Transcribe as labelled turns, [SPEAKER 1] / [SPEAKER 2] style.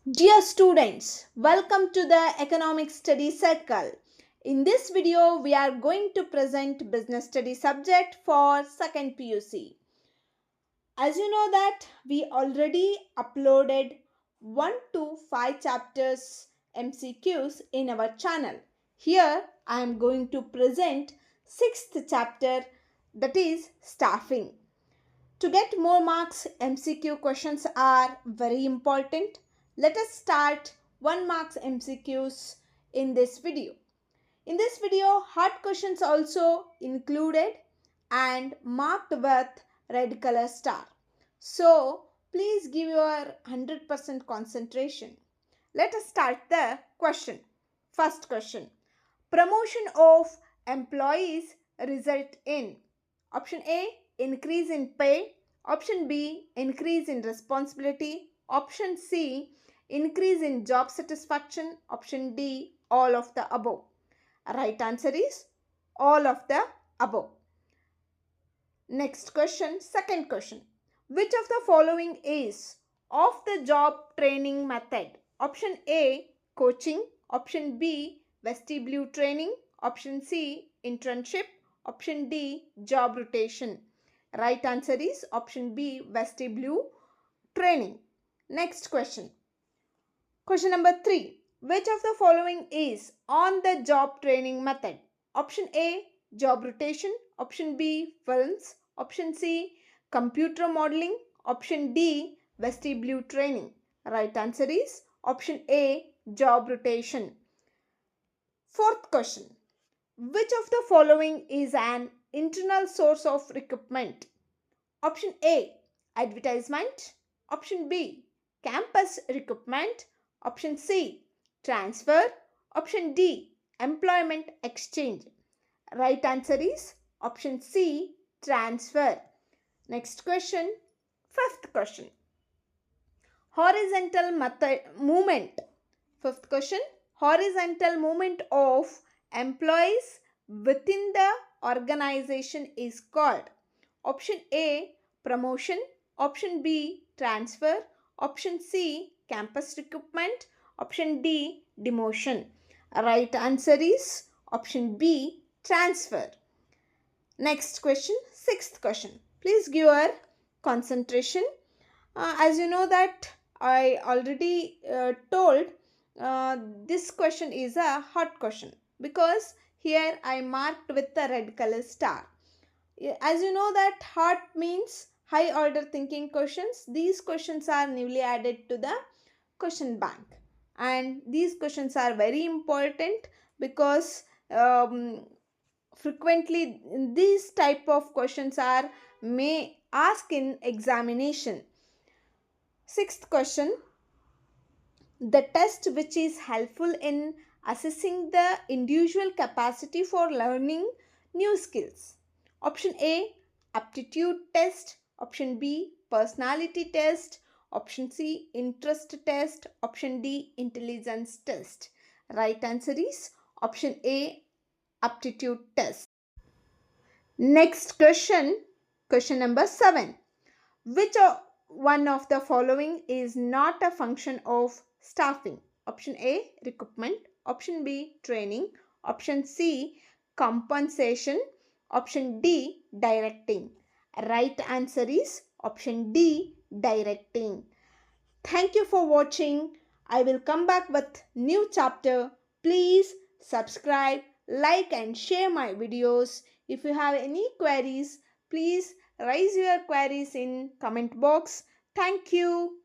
[SPEAKER 1] Dear students, welcome to the Economic Study Circle. In this video, we are going to present Business Study subject for 2nd PUC. As you know that we already uploaded 1 to 5 chapters MCQs in our channel. Here I am going to present 6th chapter, that is staffing. To get more marks, MCQ questions are very important. Let us start 1 marks MCQs in this video. In this video, hard questions also included and marked with red color star. So, please give your 100% concentration. Let us start the question. First question. Promotion of employees result in option A, increase in pay, option B, increase in responsibility, option C, increase in job satisfaction, option D, all of the above. Right answer is all of the above. Next question, second question. Which of the following is of the job training method? Option A, coaching, option B, vestibular training, option C, internship, option D, job rotation. Right answer is option B, vestibular training. Next question. Question number 3. Which of the following is on the job training method? Option A, job rotation, option B, films, option C, computer modeling, option D, vestibular training. Right answer is option A, job rotation. Fourth question. Which of the following is an internal source of recruitment? Option A, advertisement, option B, campus recruitment, option C, transfer, option D, employment exchange. Right answer is option C, transfer. Next question, fifth question. Horizontal movement. Fifth question, horizontal movement of employees within the organization is called option A, promotion, option B, transfer, option C, campus recruitment, option D, demotion. Right answer is option B, transfer. Next question, sixth question. Please give your concentration. As you know that I already told this question is a hard question because here I marked with the red color star. As you know that hard means high order thinking questions. These questions are newly added to the question bank, and these questions are very important because frequently these type of questions are may ask in examination. Sixth question. The test which is helpful in assessing the individual capacity for learning new skills. Option A, aptitude test. Option B, personality test. Option C, interest test. Option D, intelligence test. Right answer is option A, aptitude test. Next question, question number 7. Which one of the following is not a function of staffing? Option A, recruitment. Option B, training. Option C, compensation. Option D, directing. Right answer is option D, directing. Thank you for watching. I will come back with new chapter. Please subscribe, like and share my videos. If you have any queries, please raise your queries in comment box. Thank you.